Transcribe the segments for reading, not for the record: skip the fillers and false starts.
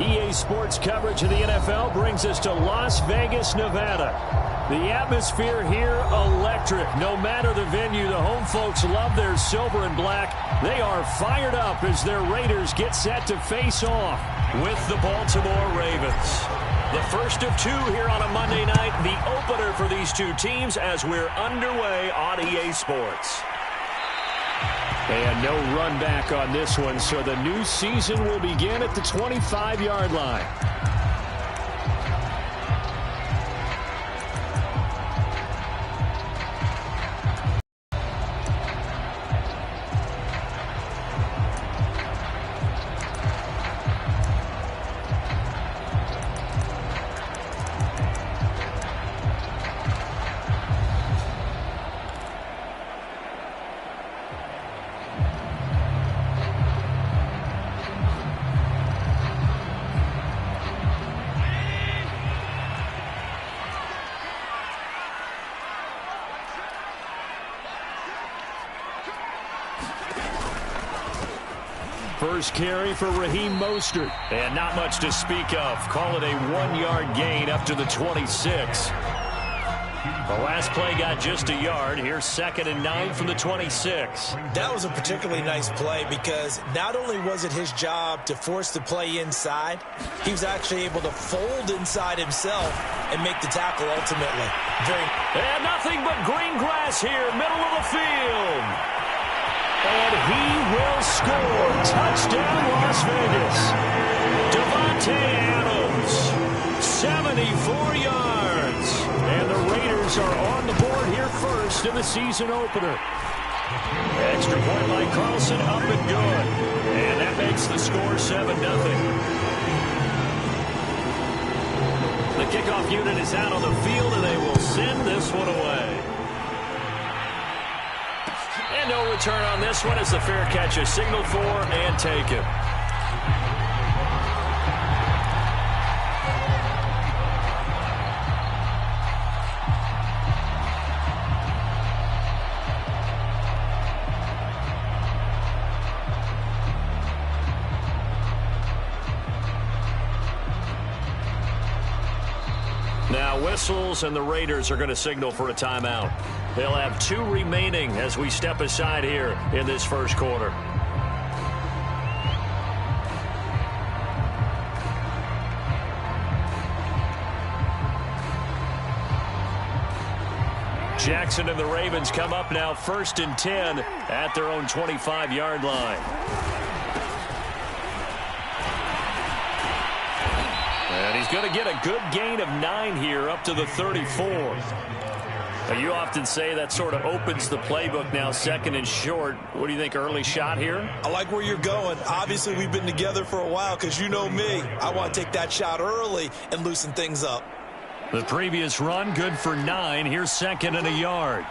EA Sports coverage of the NFL brings us to Las Vegas, Nevada. The atmosphere here, electric. No matter the venue, the home folks love their silver and black. They are fired up as their Raiders get set to face off with the Baltimore Ravens. The first of two here on a Monday night, the opener for these two teams as we're underway on EA Sports. And no run back on this one, so the new season will begin at the 25-yard line. First carry for Raheem Mostert. And not much to speak of. Call it a 1-yard gain up to the 26. The last play got just a yard. Here's 2nd and 9 from the 26. That was a particularly nice play because not only was it his job to force the play inside, he was actually able to fold inside himself and make the tackle ultimately. And nothing but green grass here, middle of the field. And he will score. Touchdown, Las Vegas. Devontae Adams, 74 yards. And the Raiders are on the board here first in the season opener. Extra point by Carlson, up and good. And that makes the score 7-0. The kickoff unit is out on the field, and they will send this one away. And no return on this one as the fair catch is signaled for and taken. Now whistles, and the Raiders are going to signal for a timeout. They'll have 2 remaining as we step aside here in this first quarter. Jackson and the Ravens come up now 1st and 10 at their own 25-yard line. And he's going to get a good gain of 9 here up to the 34. Now, you often say that sort of opens the playbook now, 2nd and short. What do you think, early shot here? I like where you're going. Obviously, we've been together for a while because you know me. I want to take that shot early and loosen things up. The previous run, good for 9. Here's 2nd and a yard.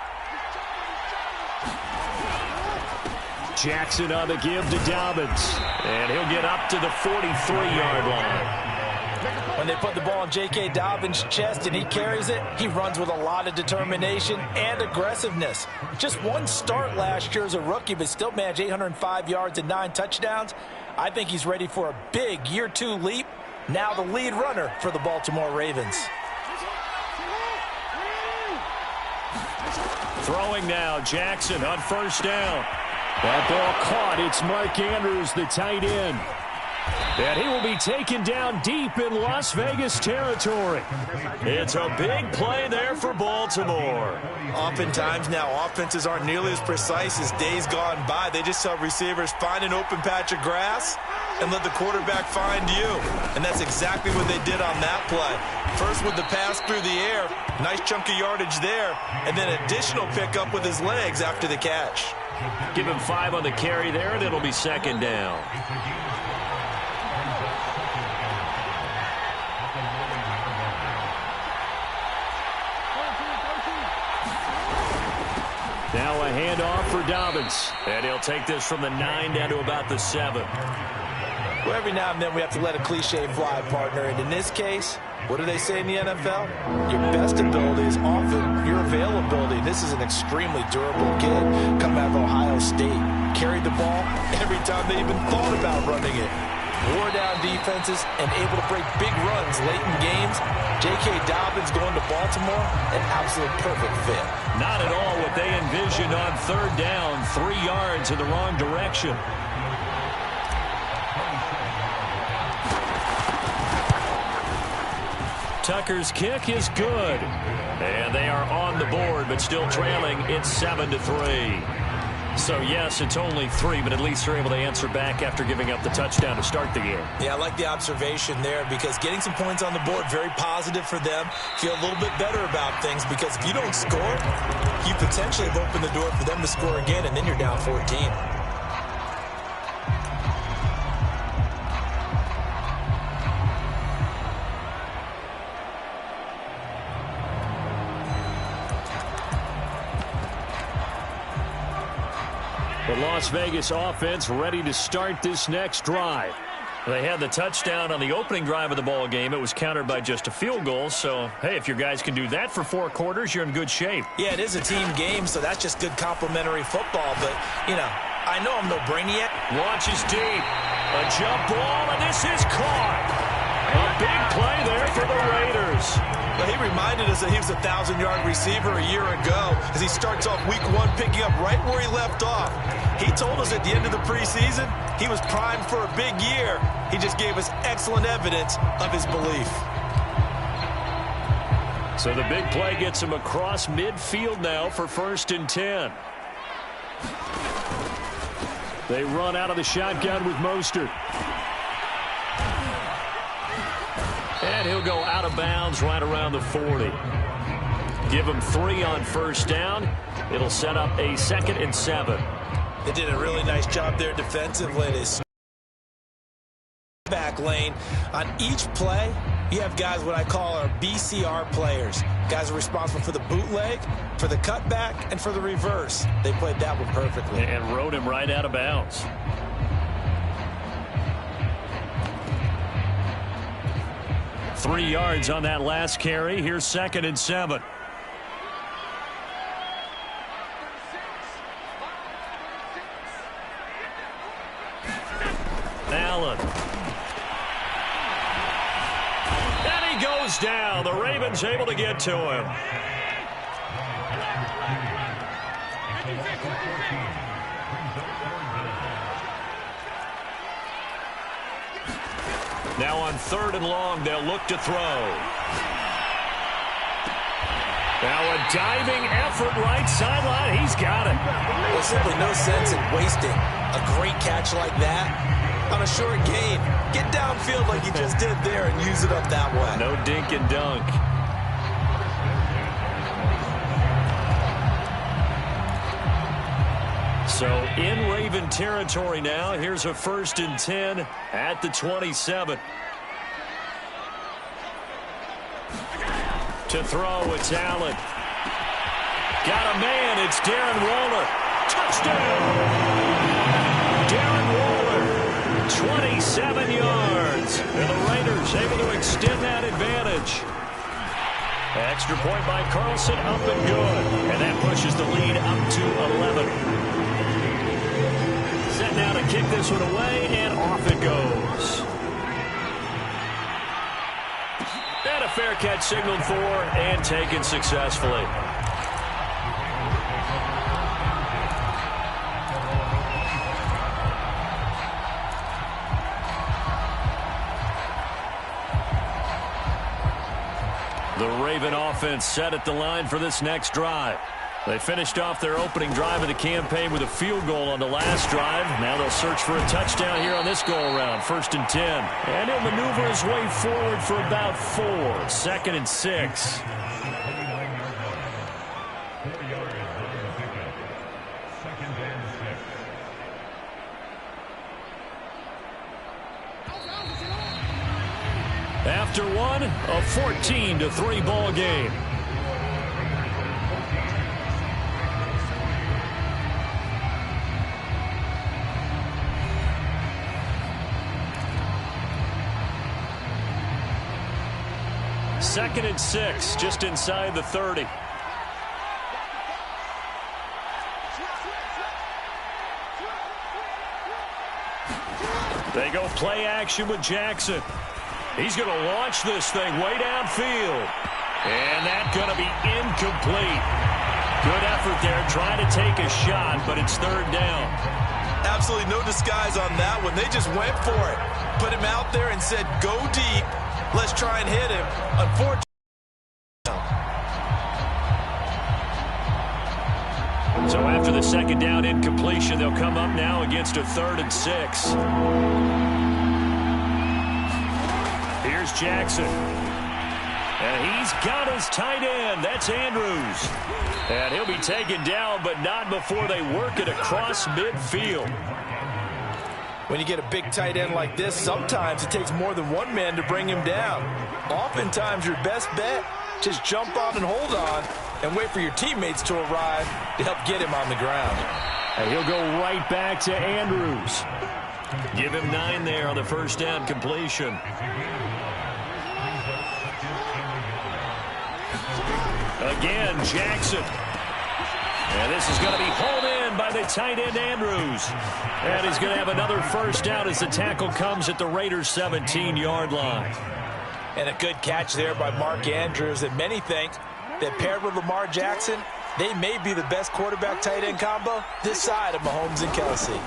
Jackson on the give to Dobbins. And he'll get up to the 43-yard line. When they put the ball in J.K. Dobbins' chest and he carries it, he runs with a lot of determination and aggressiveness. Just one start last year as a rookie, but still managed 805 yards and 9 touchdowns. I think he's ready for a big year 2 leap. Now the lead runner for the Baltimore Ravens. Throwing now, Jackson on 1st down. That ball caught. It's Mark Andrews, the tight end. And he will be taken down deep in Las Vegas territory. It's a big play there for Baltimore. Oftentimes now, offenses aren't nearly as precise as days gone by. They just help receivers find an open patch of grass and let the quarterback find you. And that's exactly what they did on that play. First with the pass through the air, nice chunk of yardage there, and then additional pickup with his legs after the catch. Give him 5 on the carry there, and it'll be 2nd down. Now a handoff for Dobbins. And he'll take this from the 9 down to about the 7. Well, every now and then we have to let a cliche fly, partner. And in this case, what do they say in the NFL? Your best ability is often your availability. This is an extremely durable kid coming out of Ohio State. Carried the ball every time they even thought about running it. wore down defenses, and able to break big runs late in games. J.K. Dobbins going to Baltimore, an absolute perfect fit. Not at all what they envisioned on third down. 3 yards in the wrong direction. Tucker's kick is good. And they are on the board, but still trailing. It's 7-3. So, yes, it's only 3, but at least they're able to answer back after giving up the touchdown to start the game. Yeah, I like the observation there because getting some points on the board, very positive for them. Feel a little bit better about things because if you don't score, you potentially have opened the door for them to score again, and then you're down 14. The Las Vegas offense ready to start this next drive. They had the touchdown on the opening drive of the ball game. It was countered by just a field goal. So, hey, if your guys can do that for 4 quarters, you're in good shape. Yeah, it is a team game, so that's just good complimentary football. But, you know, I know I'm no brainiac. Launches deep. A jump ball, and this is caught. A big play there for the Raiders. But he reminded us that he was a 1,000-yard receiver a year ago as he starts off week 1 picking up right where he left off. He told us at the end of the preseason he was primed for a big year. He just gave us excellent evidence of his belief. So the big play gets him across midfield now for 1st and 10. They run out of the shotgun with Mostert. And he'll go out of bounds right around the 40. Give him 3 on 1st down. It'll set up a 2nd and 7. They did a really nice job there defensively. This back lane. On each play, you have guys what I call our BCR players. Guys are responsible for the bootleg, for the cutback, and for the reverse. They played that one perfectly. And rode him right out of bounds. Three yards on that last carry. Here's 2nd and 7. Allen. And he goes down. The Ravens able to get to him. Now on 3rd and long, they'll look to throw. Now a diving effort right sideline. He's got it. There's simply no sense in wasting a great catch like that on a short gain. Get downfield like you just did there and use it up that way. No dink and dunk. So in Raven territory now. Here's a 1st and 10 at the 27. To throw, it's Allen. Got a man. It's Darren Waller. Touchdown! Darren Waller, 27 yards. And the Raiders able to extend that advantage. Extra point by Carlson, up and good. And that pushes the lead up to 11. Set now to kick this one away, and off it goes. And a fair catch signaled for and taken successfully. The Raven offense set at the line for this next drive. They finished off their opening drive of the campaign with a field goal on the last drive. Now they'll search for a touchdown here on this go-around. 1st and 10. And he'll maneuver his way forward for about 4. 2nd and 6. After one, a 14-3 ball game. Second and 6, just inside the 30. They go play action with Jackson. He's going to launch this thing way downfield. And that's going to be incomplete. Good effort there trying to take a shot, but it's third down. Absolutely no disguise on that one. They just went for it. Put him out there and said, go deep. Let's try and hit him. Unfortunately. So after the second down incompletion, they'll come up now against a 3rd and 6. Here's Jackson. And he's got his tight end. That's Andrews. And he'll be taken down, but not before they work it across midfield. When you get a big tight end like this, sometimes it takes more than one man to bring him down. Oftentimes, your best bet, just jump on and hold on and wait for your teammates to arrive to help get him on the ground. And he'll go right back to Andrews. Give him 9 there on the first down completion. Again, Jackson. And this is going to be hauled in by the tight end, Andrews. And he's going to have another first down as the tackle comes at the Raiders' 17-yard line. And a good catch there by Mark Andrews. And many think that paired with Lamar Jackson, they may be the best quarterback-tight end combo this side of Mahomes and Kelsey.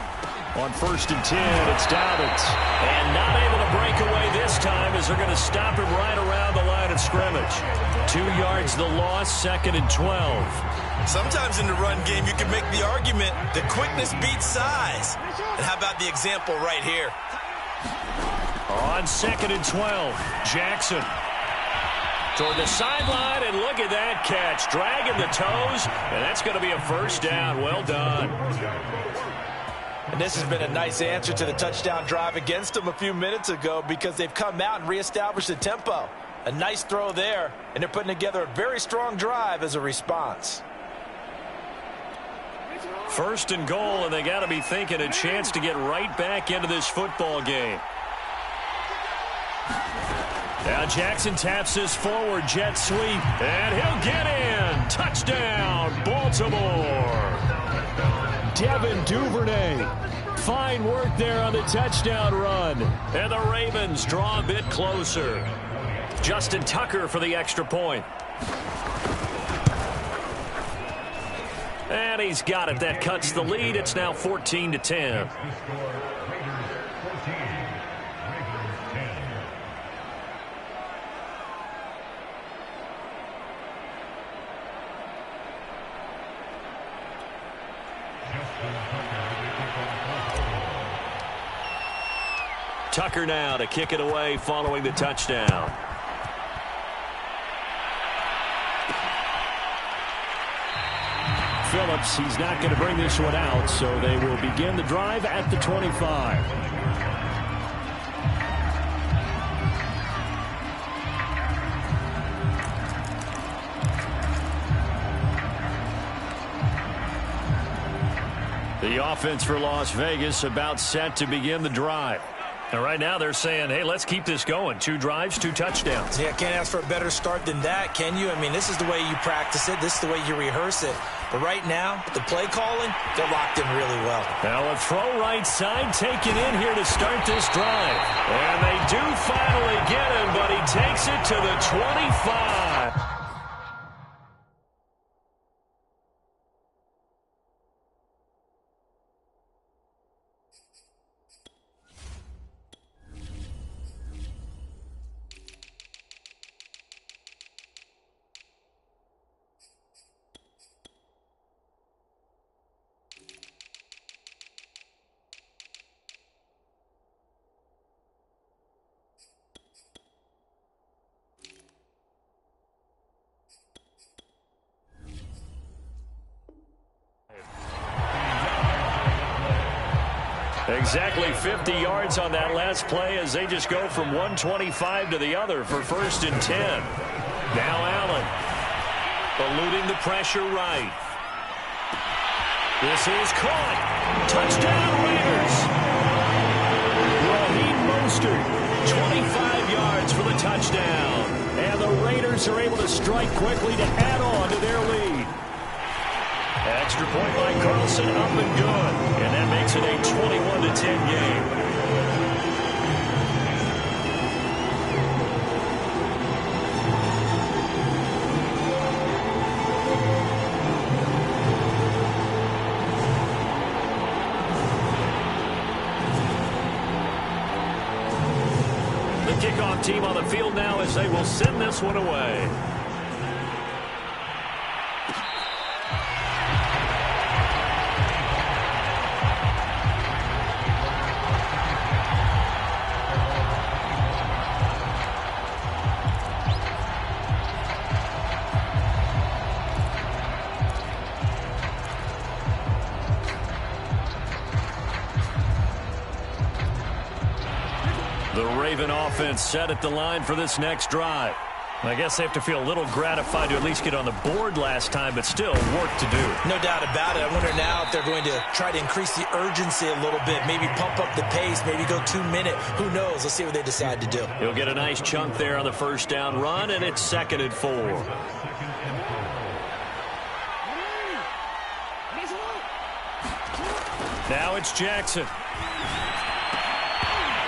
On 1st and 10, it's Dobbins. And not able to break away this time as they're going to stop him right around the line of scrimmage. 2 yards the loss, 2nd and 12. Sometimes in the run game, you can make the argument that quickness beats size. And how about the example right here? On 2nd and 12, Jackson. Toward the sideline, and look at that catch. Dragging the toes, and that's going to be a first down. Well done. And this has been a nice answer to the touchdown drive against them a few minutes ago because they've come out and reestablished the tempo. A nice throw there, and they're putting together a very strong drive as a response. 1st and goal, and they got to be thinking a chance to get right back into this football game. Now Jackson taps this forward jet sweep, and he'll get in. Touchdown, Baltimore. Devin Duvernay. Fine work there on the touchdown run. And the Ravens draw a bit closer. Justin Tucker for the extra point. And he's got it. That cuts the lead. It's now 14-10. Tucker now to kick it away following the touchdown. Phillips, he's not going to bring this one out, so they will begin the drive at the 25. The offense for Las Vegas about set to begin the drive. And right now they're saying, hey, let's keep this going. 2 drives, 2 touchdowns. Yeah, can't ask for a better start than that, can you? I mean, this is the way you practice it. This is the way you rehearse it. But right now, with the play calling, they're locked in really well. Now a throw right side taken in here to start this drive. And they do finally get him, but he takes it to the 25. Exactly 50 yards on that last play as they just go from 125 to the other for 1st and 10. Now Allen eluding the pressure right. This is caught. Touchdown Raiders. Raheem Mostert, 25 yards for the touchdown. And the Raiders are able to strike quickly to add on to their lead. Extra point by Carlson, up and good. And that makes it a 21-10 game. kickoff team on the field now as they will send this one away. The Raven offense set at the line for this next drive. I guess they have to feel a little gratified to at least get on the board last time, but still work to do. No doubt about it. I wonder now if they're going to try to increase the urgency a little bit, maybe pump up the pace, maybe go 2 minutes. Who knows? Let's see what they decide to do. He'll get a nice chunk there on the first down run, and it's 2nd and 4. Now it's Jackson.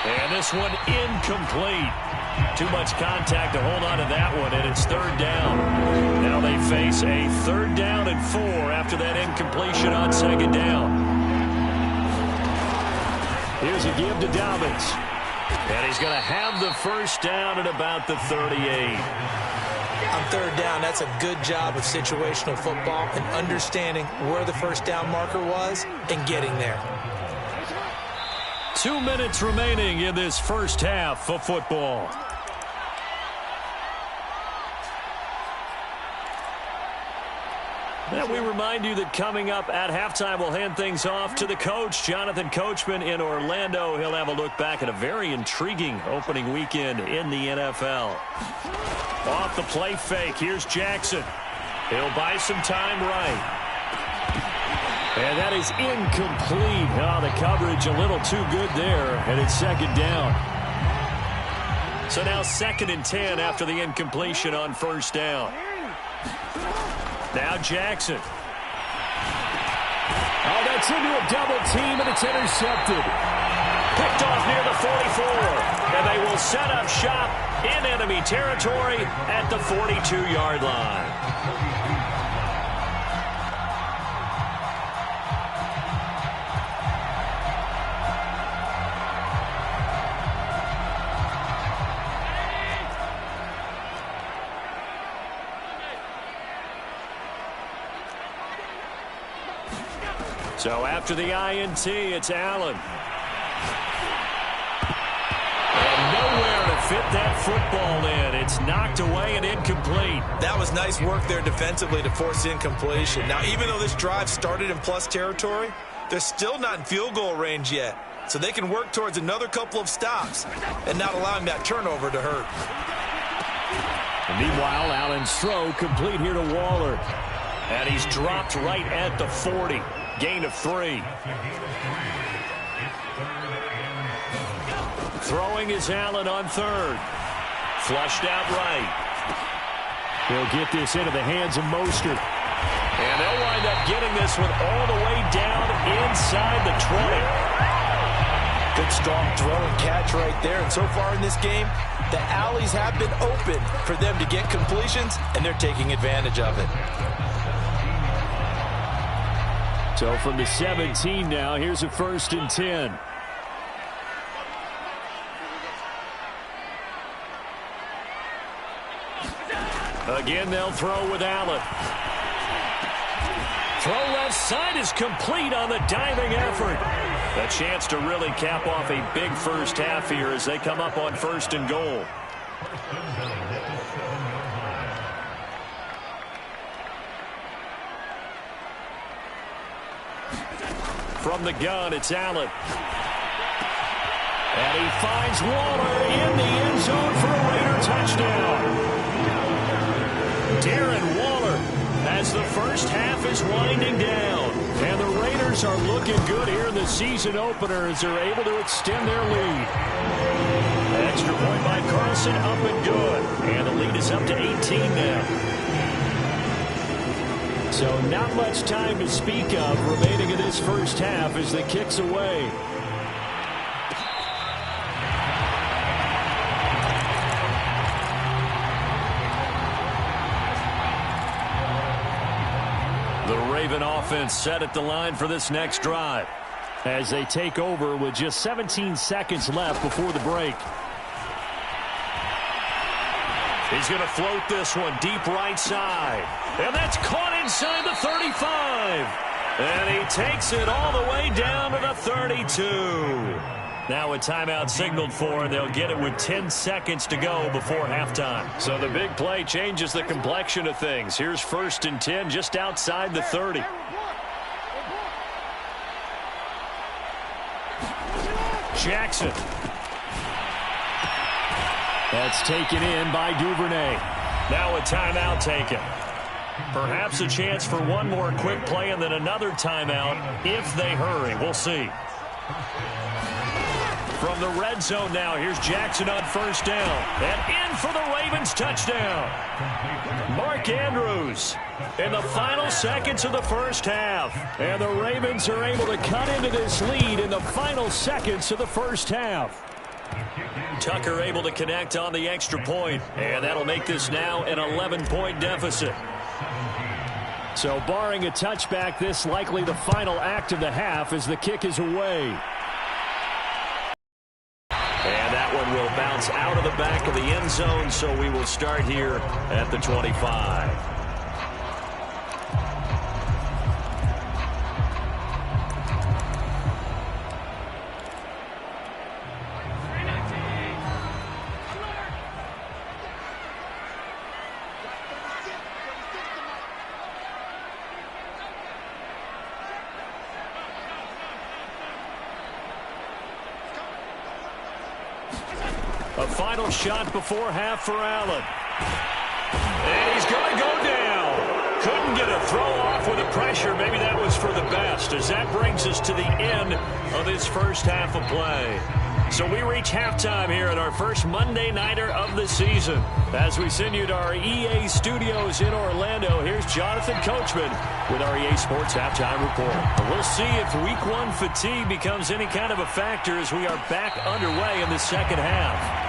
And this one incomplete. Too much contact to hold on to that one, and it's 3rd down. Now they face a 3rd down and 4 after that incompletion on 2nd down. Here's a give to Dobbins. And he's going to have the first down at about the 38. On 3rd down, that's a good job of situational football and understanding where the first down marker was and getting there. 2 minutes remaining in this first half of football. And we remind you that coming up at halftime, we'll hand things off to the coach, Jonathan Coachman in Orlando. He'll have a look back at a very intriguing opening weekend in the NFL. Off the play fake, here's Jackson. He'll buy some time right. And that is incomplete. Oh, the coverage a little too good there, and it's 2nd down. So now 2nd and 10 after the incompletion on first down. Now Jackson. Oh, that's into a double team, and it's intercepted. Picked off near the 44, and they will set up shop in enemy territory at the 42-yard line. So after the INT, it's Allen. And nowhere to fit that football in. It's knocked away and incomplete. That was nice work there defensively to force incompletion. Now, even though this drive started in plus territory, they're still not in field goal range yet. So they can work towards another couple of stops and not allowing that turnover to hurt. And meanwhile, Allen's throw complete here to Waller. And he's dropped right at the 40. Gain of 3. Throwing is Allen on 3rd. Flushed out right. He'll get this into the hands of Mostert. And they'll wind up getting this one all the way down inside the 20. Good strong throw and catch right there. And so far in this game, the alleys have been open for them to get completions, and they're taking advantage of it. So from the 17 now, here's a 1st and 10. Again, they'll throw with Allen. Throw left side is complete on the diving effort. A chance to really cap off a big first half here as they come up on 1st and goal. From the gun, it's Allen. And he finds Waller in the end zone for a Raider touchdown. Darren Waller, as the first half is winding down. And the Raiders are looking good here in the season opener as they're able to extend their lead. Extra point by Carlson, up and good. And the lead is up to 18 now. So not much time to speak of remaining in this first half as the kick's away. The Raven offense set at the line for this next drive as they take over with just 17 seconds left before the break. He's going to float this one deep right side. And that's caught inside the 35. And he takes it all the way down to the 32. Now a timeout signaled for, and they'll get it with 10 seconds to go before halftime. So the big play changes the complexion of things. Here's 1st and 10 just outside the 30. Jackson. That's taken in by Duvernay. Now a timeout taken. Perhaps a chance for one more quick play and then another timeout if they hurry. We'll see. From the red zone now, here's Jackson on 1st down. And in for the Ravens touchdown. Mark Andrews in the final seconds of the first half. And the Ravens are able to cut into this lead in the final seconds of the first half. Tucker able to connect on the extra point. And that'll make this now an 11-point deficit. So barring a touchback, this likely the final act of the half as the kick is away. And that one will bounce out of the back of the end zone, so we will start here at the 25. A final shot before half for Allen. And he's going to go down. Couldn't get a throw off with the pressure. Maybe that was for the best, as that brings us to the end of this first half of play. So we reach halftime here at our first Monday Nighter of the season. As we send you to our EA studios in Orlando, here's Jonathan Coachman with our EA Sports Halftime Report. And we'll see if Week 1 fatigue becomes any kind of a factor as we are back underway in the second half.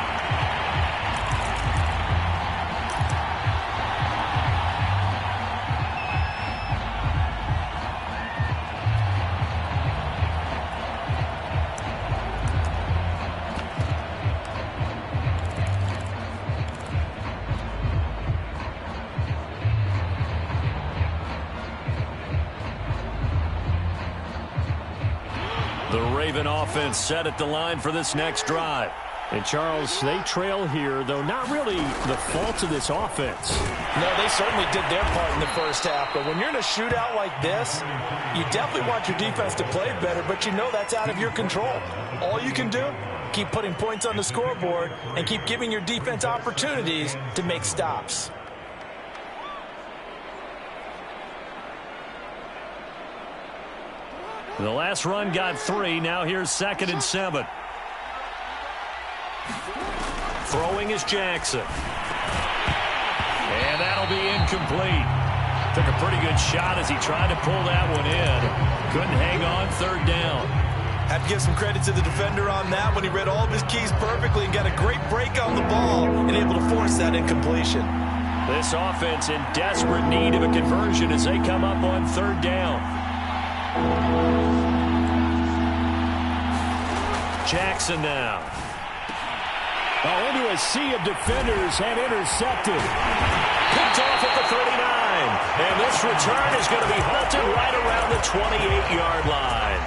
Offense set at the line for this next drive. And Charles, they trail here, though not really the fault of this offense. No, they certainly did their part in the first half. But when you're in a shootout like this, you definitely want your defense to play better, but you know that's out of your control. All you can do, keep putting points on the scoreboard and keep giving your defense opportunities to make stops. The last run got 3. Now here's 2nd and 7. Throwing is Jackson. And that'll be incomplete. Took a pretty good shot as he tried to pull that one in. Couldn't hang on 3rd down. Have to give some credit to the defender on that when he read all of his keys perfectly and got a great break on the ball and able to force that incompletion. This offense in desperate need of a conversion as they come up on 3rd down. Jackson now. Into a sea of defenders and intercepted. Picked off at the 39. And this return is going to be halted right around the 28-yard line.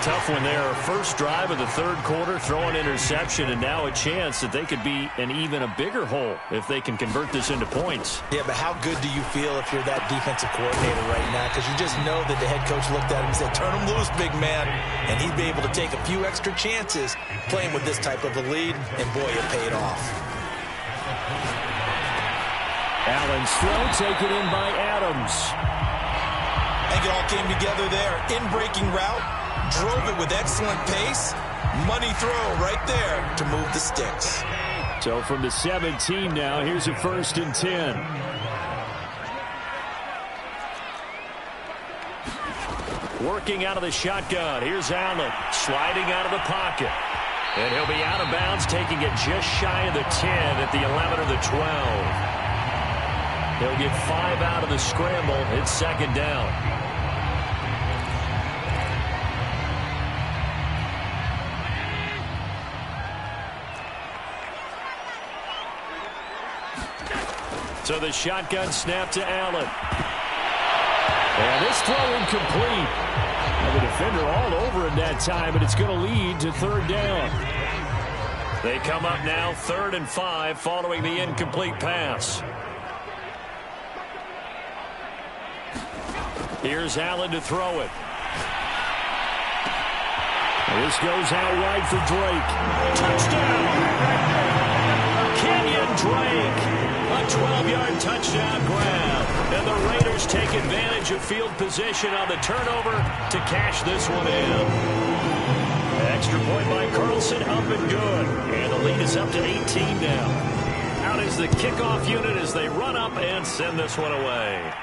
Tough one there. First drive of the 3rd quarter, throwing interception, and now a chance that they could be an even a bigger hole if they can convert this into points. Yeah, but how good do you feel if you're that defensive coordinator right now? Because you just know that the head coach looked at him and said, turn him loose, big man. And he'd be able to take a few extra chances playing with this type of a lead, and boy, it paid off. Allen's throw taken in by Adams. I think it all came together there. In-breaking route. Drove it with excellent pace. Money throw right there to move the sticks. So from the 17 now, here's a 1st and 10. Working out of the shotgun. Here's Allen sliding out of the pocket. And he'll be out of bounds, taking it just shy of the 10 at the 11 or the 12. He'll get 5 out of the scramble. It's 2nd down. So the shotgun snap to Allen. And this throw incomplete. And the defender all over him that time, but it's going to lead to third down. They come up now 3rd and 5 following the incomplete pass. Here's Allen to throw it. This goes out wide for Drake. Touchdown! Kenyon Drake. A 12-yard touchdown grab. And the Raiders take advantage of field position on the turnover to cash this one in. Extra point by Carlson, up and good. And the lead is up to 18 now. Out is the kickoff unit as they run up and send this one away.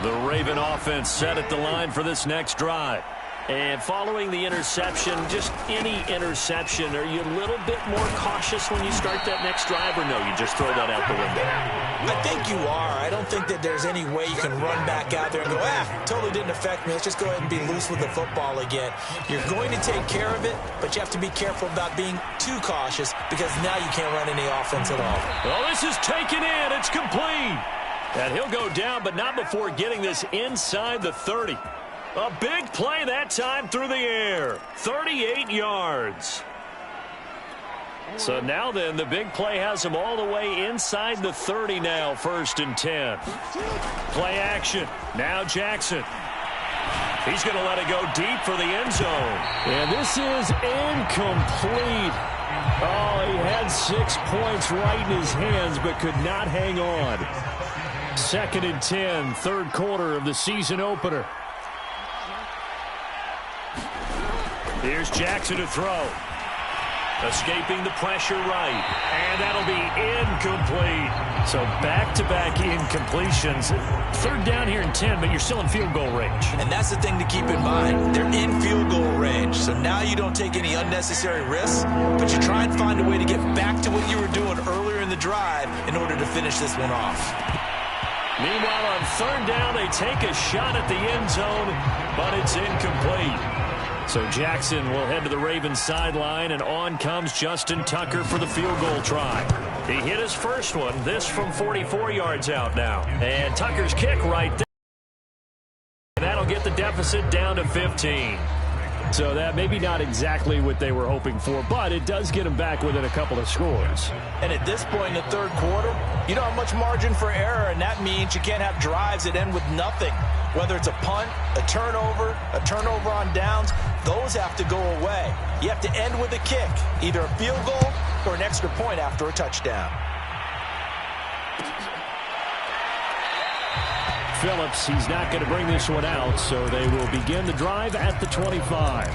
The Raven offense set at the line for this next drive. And following the interception, just any interception, are you a little bit more cautious when you start that next drive, or no, you just throw that out the window? I think you are. I don't think that there's any way you can run back out there and go, totally didn't affect me. Let's just go ahead and be loose with the football again. You're going to take care of it, but you have to be careful about being too cautious because now you can't run any offense at all. Well, this is taken in. It's complete. And he'll go down, but not before getting this inside the 30. A big play that time through the air. 38 yards. So now then, the big play has him all the way inside the 30 now, 1st and 10. Play action. Now Jackson. He's going to let it go deep for the end zone. And this is incomplete. Oh, he had 6 points right in his hands, but could not hang on. 2nd and 10, 3rd quarter of the season opener. Here's Jackson to throw. Escaping the pressure right. And that'll be incomplete. So back-to-back incompletions. 3rd down here and 10, but you're still in field goal range. And that's the thing to keep in mind. They're in field goal range. So now you don't take any unnecessary risks, but you try and find a way to get back to what you were doing earlier in the drive in order to finish this one off. Meanwhile, on 3rd down, they take a shot at the end zone, but it's incomplete. So Jackson will head to the Ravens sideline, and on comes Justin Tucker for the field goal try. He hit his first one, this from 44 yards out now. And Tucker's kick right there. And that'll get the deficit down to 15. So that maybe not exactly what they were hoping for, but it does get them back within a couple of scores. And at this point in the 3rd quarter, you don't have much margin for error, and that means you can't have drives that end with nothing. Whether it's a punt, a turnover on downs, those have to go away. You have to end with a kick, either a field goal or an extra point after a touchdown. Phillips, he's not going to bring this one out, so they will begin the drive at the 25.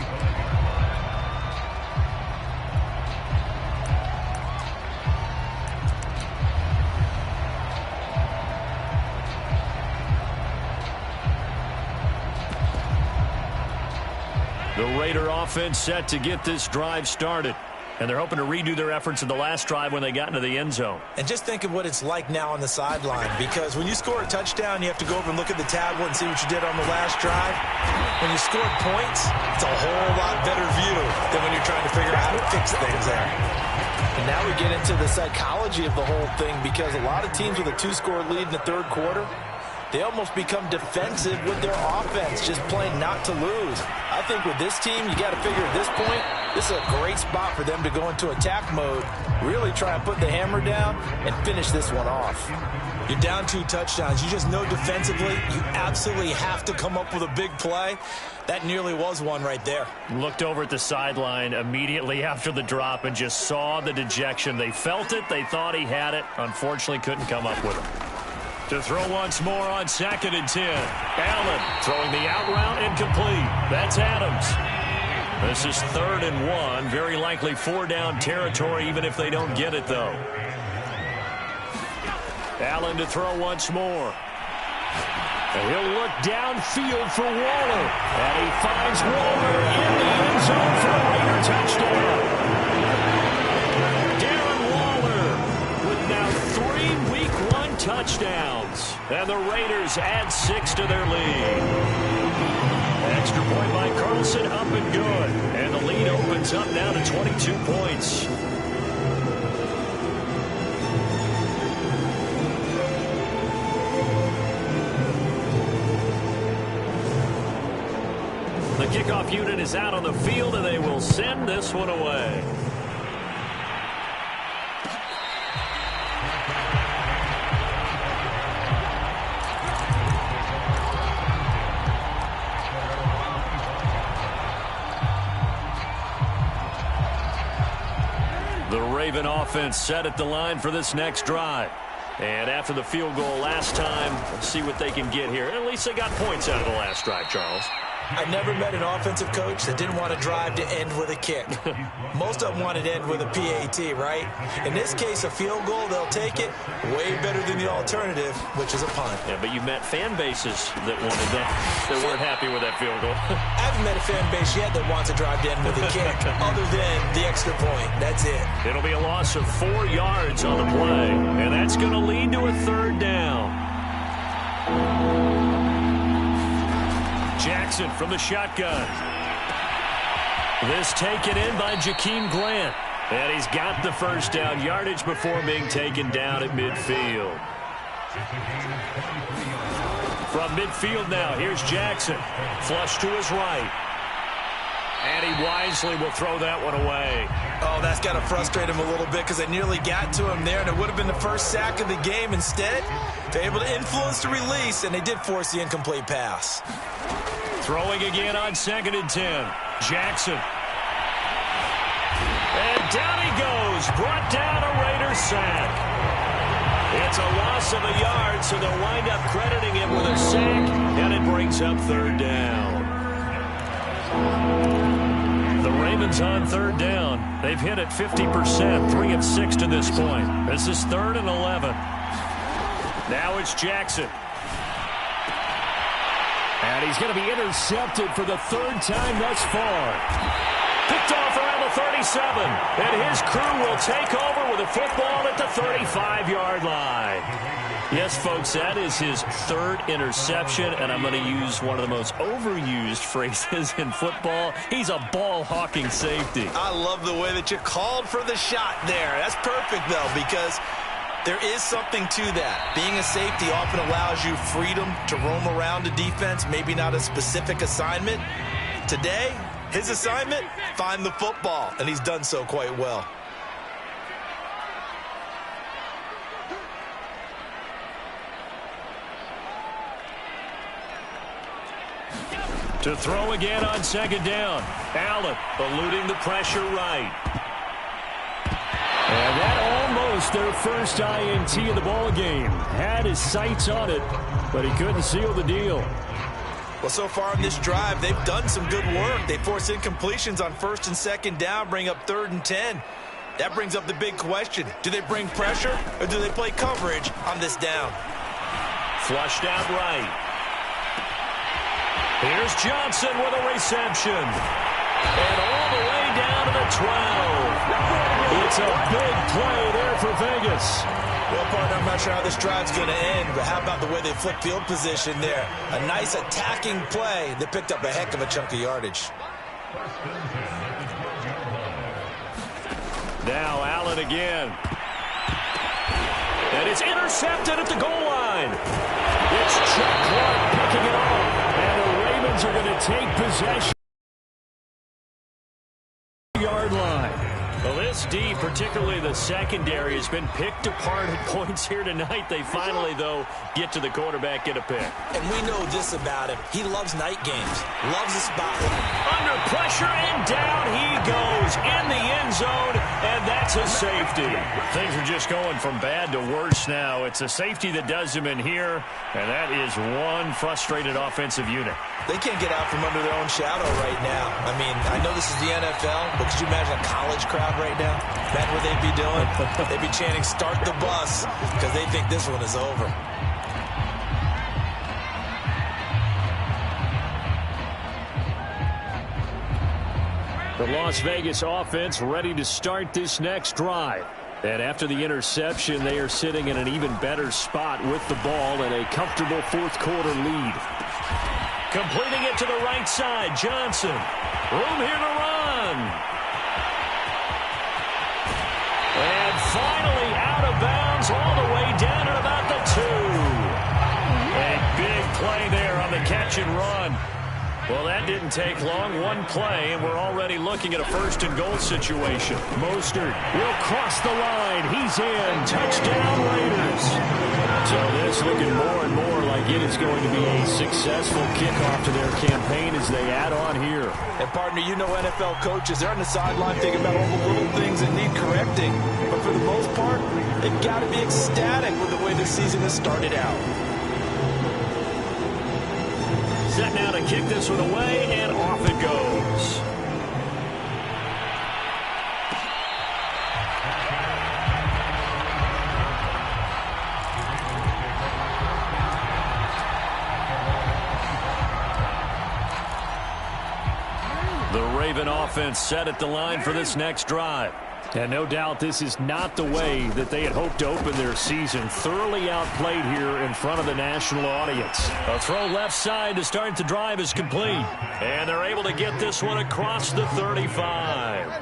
The Raider offense set to get this drive started. And they're hoping to redo their efforts in the last drive when they got into the end zone. And just think of what it's like now on the sideline, because when you score a touchdown, you have to go over and look at the tablet and see what you did on the last drive. When you scored points, it's a whole lot better view than when you're trying to figure out how to fix things there. And now we get into the psychology of the whole thing, because a lot of teams with a 2-score lead in the 3rd quarter, they almost become defensive with their offense, just playing not to lose. I think with this team, you got to figure at this point, this is a great spot for them to go into attack mode, really try and put the hammer down and finish this one off. You're down 2 touchdowns. You just know defensively you absolutely have to come up with a big play. That nearly was one right there. Looked over at the sideline immediately after the drop and just saw the dejection. They felt it. They thought he had it. Unfortunately, couldn't come up with it. To throw once more on 2nd and 10. Allen throwing the out route incomplete. That's Adams. This is 3rd and 1. Very likely 4-down territory, even if they don't get it, though. Allen to throw once more. And he'll look downfield for Waller. And he finds Waller in the end zone for a Raider touchdown. Darren Waller with now 3 week And the Raiders add 6 to their lead. Extra point by Carlson, up and good. And the lead opens up now to 22 points. The kickoff unit is out on the field, and they will send this one away. The Raven offense set at the line for this next drive. And after the field goal last time, let's see what they can get here. At least they got points out of the last drive, Charles. I never met an offensive coach that didn't want to drive to end with a kick. Most of them wanted to end with a PAT, right? In this case, a field goal, they'll take it. Way better than the alternative, which is a punt. Yeah, but you met fan bases that wanted that, that weren't happy with that field goal. I haven't met a fan base yet that wants to drive to end with a kick, other than the extra point. That's it. It'll be a loss of 4 yards on the play, and that's going to lead to a third down. Jackson from the shotgun. This taken in by Jakeem Grant. And he's got the first down yardage before being taken down at midfield. From midfield now, here's Jackson. Flush to his right. And he wisely will throw that one away. Oh, that's got to frustrate him a little bit because they nearly got to him there, and it would have been the first sack of the game. Instead, they're able to influence the release, and they did force the incomplete pass. Throwing again on 2nd and 10. Jackson. And down he goes. Brought down a Raider sack. It's a loss of a yard, so they'll wind up crediting him with a sack, and it brings up third down. The Ravens on third down. They've hit it 50%, 3 of 6 to this point. This is 3rd and 11. Now it's Jackson. And he's going to be intercepted for the 3rd time thus far. Picked off around the 37. And his crew will take over with a football at the 35-yard line. Yes, folks, that is his 3rd interception, and I'm going to use one of the most overused phrases in football. He's a ball-hawking safety. I love the way that you called for the shot there. That's perfect, though, because there is something to that. Being a safety often allows you freedom to roam around the defense, maybe not a specific assignment. Today, his assignment, find the football, and he's done so quite well. To throw again on 2nd down. Allen eluding the pressure right. And that almost their first INT of the ball game. Had his sights on it, but he couldn't seal the deal. Well, so far in this drive, they've done some good work. They force incompletions on 1st and 2nd down, bring up 3rd and 10. That brings up the big question. Do they bring pressure, or do they play coverage on this down? Flushed out right. Here's Johnson with a reception. And all the way down to the 12. It's a big play there for Vegas. Well, partner, I'm not sure how this drive's going to end, but how about the way they flip field position there? A nice attacking play that picked up a heck of a chunk of yardage. Now Allen again. And it's intercepted at the goal line. It's Chuck Clark picking it off. And the Ravens are going to take possession. Yard line. Well, this D, particularly the secondary, has been picked apart at points here tonight. They finally, though, get to the quarterback, get a pick. And we know this about him. He loves night games. Loves the spotlight. Under pressure, and down he goes in the end zone, and that's a safety. Things are just going from bad to worse now. It's a safety that does him in here, and that is one frustrated offensive unit. They can't get out from under their own shadow right now. I mean, I know this is the NFL, but could you imagine a college crowd right now? That's what they'd be doing. They'd be chanting, "Start the bus," because they think this one is over. The Las Vegas offense ready to start this next drive. And after the interception, they are sitting in an even better spot with the ball and a comfortable fourth-quarter lead. Completing it to the right side, Johnson. Room here to run. And finally out of bounds all the way down at about the 2. A big play there on the catch and run. Well, that didn't take long. One play, and we're already looking at a first-and-goal situation. Mostert will cross the line. He's in. Touchdown, Raiders. So this looking more and more like it is going to be a successful kickoff to their campaign as they add on here. And, partner, you know NFL coaches, they're on the sideline thinking about all the little things that need correcting. But for the most part, they've got to be ecstatic with the way the season has started out. Set now to kick this one away, and off it goes. The Raven offense set at the line for this next drive. And no doubt this is not the way that they had hoped to open their season. Thoroughly outplayed here in front of the national audience. A throw left side to start the drive is complete. And they're able to get this one across the 35.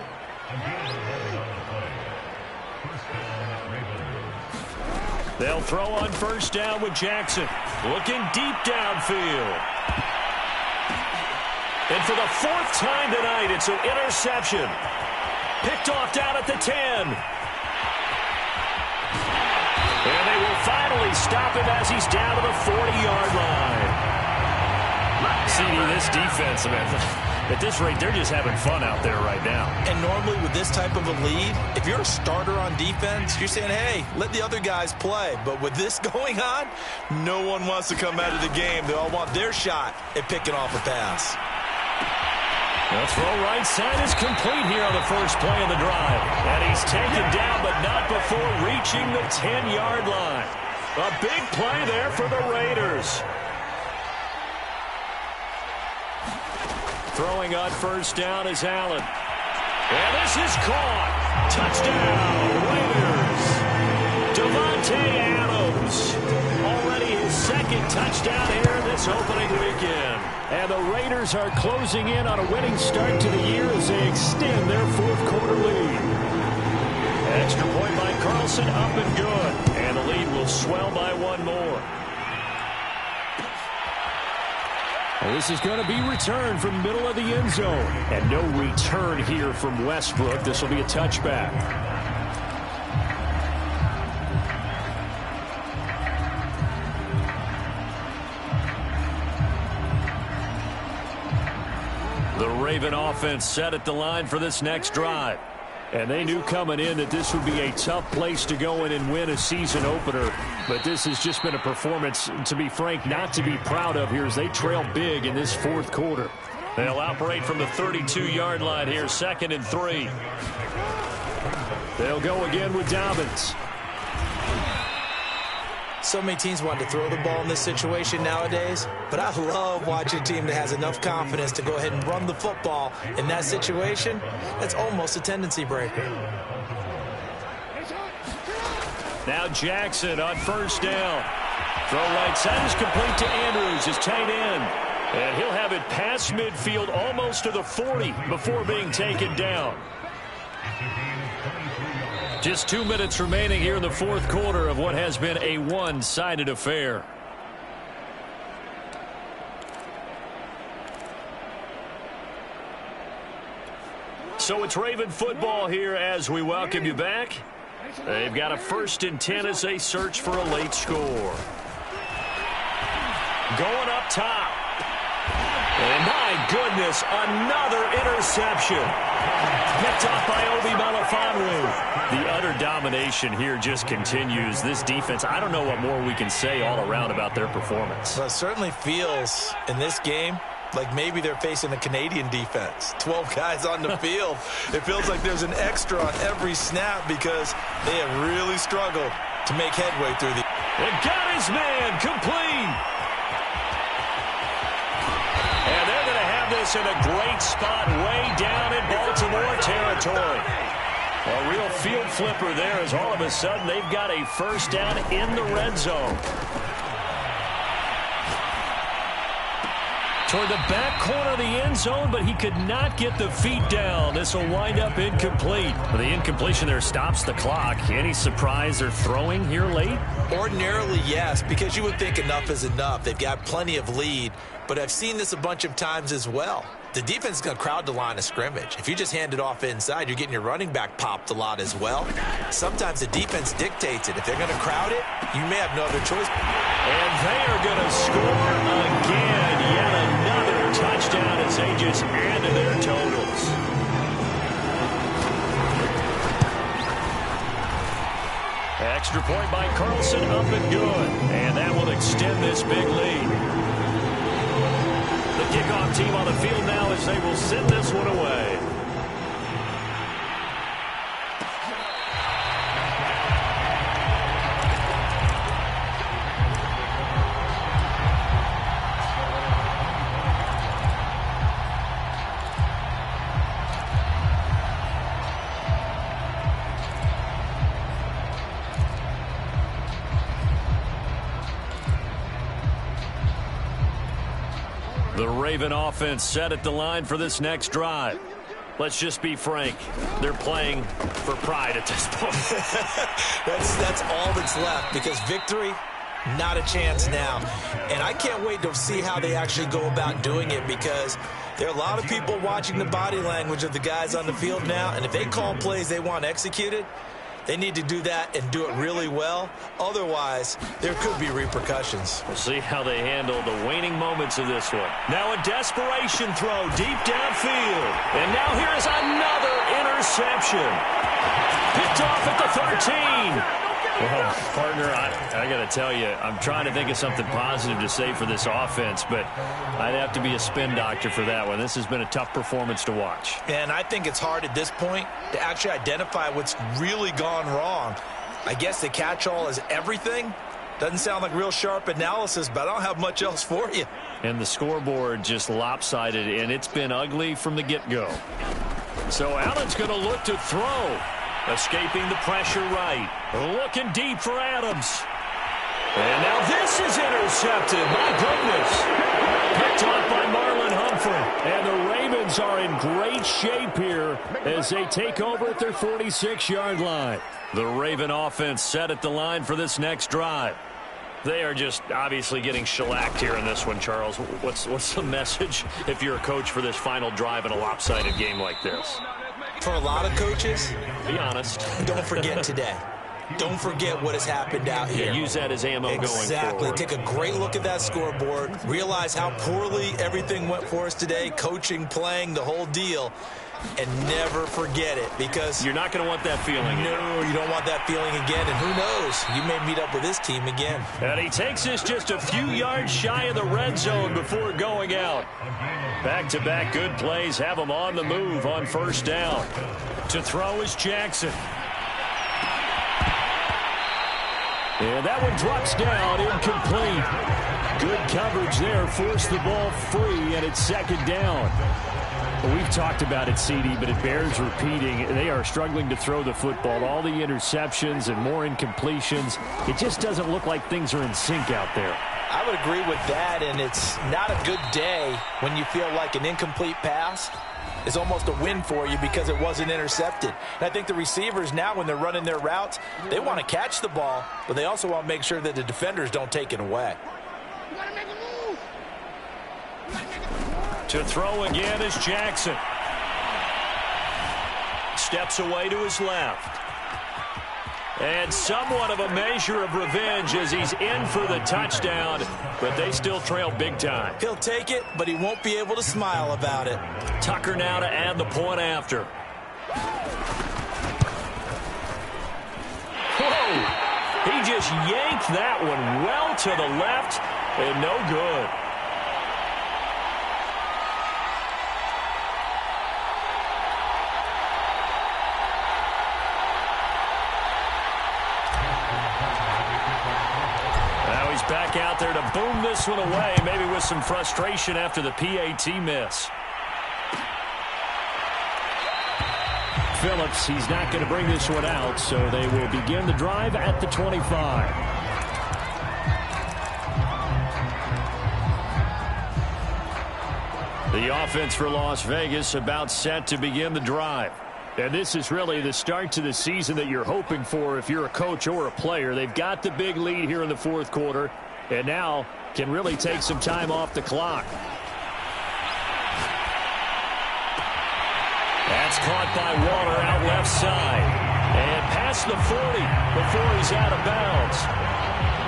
They'll throw on first down with Jackson. Looking deep downfield. And for the 4th time tonight, it's an interception. Picked off down at the 10. And they will finally stop him as he's down to the 40-yard line. CD, this defense, man, at this rate, they're just having fun out there right now. And normally with this type of a lead, if you're a starter on defense, you're saying, hey, let the other guys play. But with this going on, no one wants to come out of the game. They all want their shot at picking off a pass. The throw right side is complete here on the first play of the drive. And he's taken down, but not before reaching the 10-yard line. A big play there for the Raiders. Throwing on first down is Allen. And this is caught. Touchdown, Raiders. Devontae Adams. Already his 2nd touchdown here this opening weekend. And the Raiders are closing in on a winning start to the year as they extend their fourth-quarter lead. Extra point by Carlson, up and good. And the lead will swell by one more. This is going to be returned from middle of the end zone. And no return here from Westbrook. This will be a touchback. The Raven offense set at the line for this next drive. And they knew coming in that this would be a tough place to go in and win a season opener. But this has just been a performance, to be frank, not to be proud of here as they trail big in this fourth quarter. They'll operate from the 32-yard line here, 2nd and 3. They'll go again with Dobbins. So many teams want to throw the ball in this situation nowadays, but I love watching a team that has enough confidence to go ahead and run the football in that situation. That's almost a tendency breaker. Now Jackson on first down. Throw right side is complete to Andrews, his tight end. And he'll have it past midfield almost to the 40 before being taken down. Just 2 minutes remaining here in the fourth quarter of what has been a one-sided affair. So it's Raven football here as we welcome you back. They've got a 1st and 10 as they search for a late score. Going up top. And my goodness, another interception. Picked off by Obi Melifonwu. The utter domination here just continues. This defense, I don't know what more we can say all around about their performance. Well, it certainly feels in this game like maybe they're facing a Canadian defense. 12 guys on the field. It feels like there's an extra on every snap because they have really struggled to make headway through the... And got his man complete. And they're going to have this in a great spot way down in Baltimore territory. A real field flipper there as all of a sudden they've got a first down in the red zone. Toward the back corner of the end zone, but he could not get the feet down. This will wind up incomplete. The incompletion there stops the clock. Any surprise they're throwing here late? Ordinarily, yes, because you would think enough is enough. They've got plenty of lead, but I've seen this a bunch of times as well. The defense is going to crowd the line of scrimmage. If you just hand it off inside, you're getting your running back popped a lot as well. Sometimes the defense dictates it. If they're going to crowd it, you may have no other choice. And they are going to score again. Yet another touchdown as they just add to their totals. Extra point by Carlson, up and good. And that will extend this big lead. The kickoff team on the field now as they will send this one away. The Raven offense set at the line for this next drive. Let's just be frank. They're playing for pride at this point. That's all that's left, because victory, not a chance now. And I can't wait to see how they actually go about doing it, because there are a lot of people watching the body language of the guys on the field now, and if they call plays they want executed, they need to do that and do it really well. Otherwise, there could be repercussions. We'll see how they handle the waning moments of this one. Now a desperation throw deep downfield. And now here is another interception. Picked off at the 13. Well, partner, I got to tell you, I'm trying to think of something positive to say for this offense, but I'd have to be a spin doctor for that one. This has been a tough performance to watch. And I think it's hard at this point to actually identify what's really gone wrong. I guess the catch-all is everything. Doesn't sound like real sharp analysis, but I don't have much else for you. And the scoreboard just lopsided, and it's been ugly from the get-go. So Allen's going to look to throw. Escaping the pressure right. Looking deep for Adams. And now this is intercepted. My goodness. Picked off by Marlon Humphrey. And the Ravens are in great shape here as they take over at their 46-yard line. The Raven offense set at the line for this next drive. They are just obviously getting shellacked here in this one, Charles. What's the message if you're a coach for this final drive in a lopsided game like this? For a lot of coaches, be honest. Don't forget today. Don't forget what has happened out here. Yeah, use that as ammo going forward. Exactly. Take a great look at that scoreboard. Realize how poorly everything went for us today. Coaching, playing, the whole deal. And never forget it, because you're not going to want that feeling. No, you don't want that feeling again. And who knows? You may meet up with this team again. And he takes us just a few yards shy of the red zone before going out. Back-to-back good plays have him on the move on first down. To throw is Jackson. And that one drops down, incomplete. Good coverage there, forced the ball free, and it's second down. Well, we've talked about it, CD, but it bears repeating. They are struggling to throw the football. All the interceptions and more incompletions. It just doesn't look like things are in sync out there. I would agree with that, and it's not a good day when you feel like an incomplete pass is almost a win for you because it wasn't intercepted. And I think the receivers now, when they're running their routes, they want to catch the ball, but they also want to make sure that the defenders don't take it away. To throw again is Jackson. Steps away to his left. And somewhat of a measure of revenge as he's in for the touchdown, but they still trail big time. He'll take it, but he won't be able to smile about it. Tucker now to add the point after. Whoa! He just yanked that one well to the left, and no good. Back out there to boom this one away, maybe with some frustration after the PAT miss. Phillips. He's not going to bring this one out, so they will begin the drive at the 25. The offense for Las Vegas about set to begin the drive. And this is really the start to the season that you're hoping for if you're a coach or a player. They've got the big lead here in the fourth quarter, and now can really take some time off the clock. That's caught by Waller out left side. And past the 40 before he's out of bounds.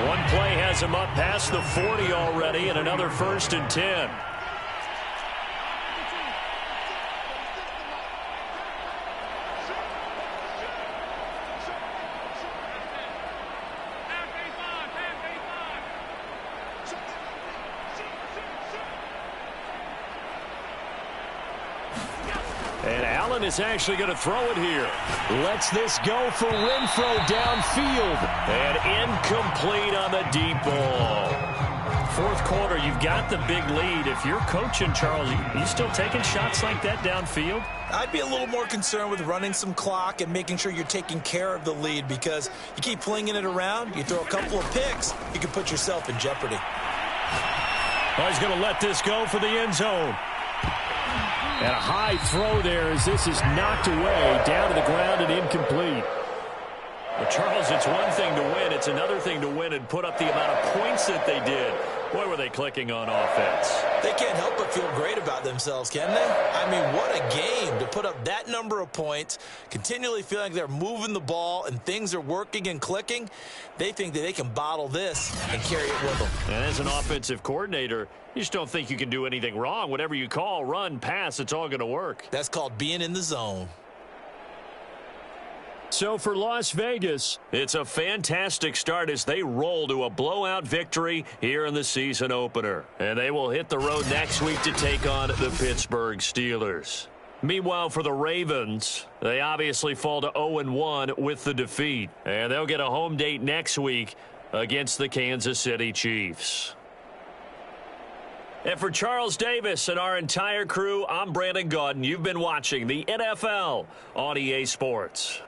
One play has him up past the 40 already, and another 1st and 10. And Allen is actually going to throw it here. Lets this go for Renfro downfield. And incomplete on the deep ball. Fourth quarter, you've got the big lead. If you're coaching, Charles, you still taking shots like that downfield? I'd be a little more concerned with running some clock and making sure you're taking care of the lead, because you keep flinging it around, you throw a couple of picks, you can put yourself in jeopardy. Oh, he's going to let this go for the end zone. And a high throw there as this is knocked away, down to the ground and incomplete. Well, Charles, it's one thing to win. It's another thing to win and put up the amount of points that they did. Boy, were they clicking on offense. They can't help but feel great about themselves, can they? I mean, what a game to put up that number of points, continually feeling like they're moving the ball and things are working and clicking. They think that they can bottle this and carry it with them. And as an offensive coordinator, you just don't think you can do anything wrong. Whatever you call, run, pass, it's all going to work. That's called being in the zone. So for Las Vegas, it's a fantastic start as they roll to a blowout victory here in the season opener. And they will hit the road next week to take on the Pittsburgh Steelers. Meanwhile, for the Ravens, they obviously fall to 0-1 with the defeat. And they'll get a home date next week against the Kansas City Chiefs. And for Charles Davis and our entire crew, I'm Brandon Gaudin. You've been watching the NFL on EA Sports.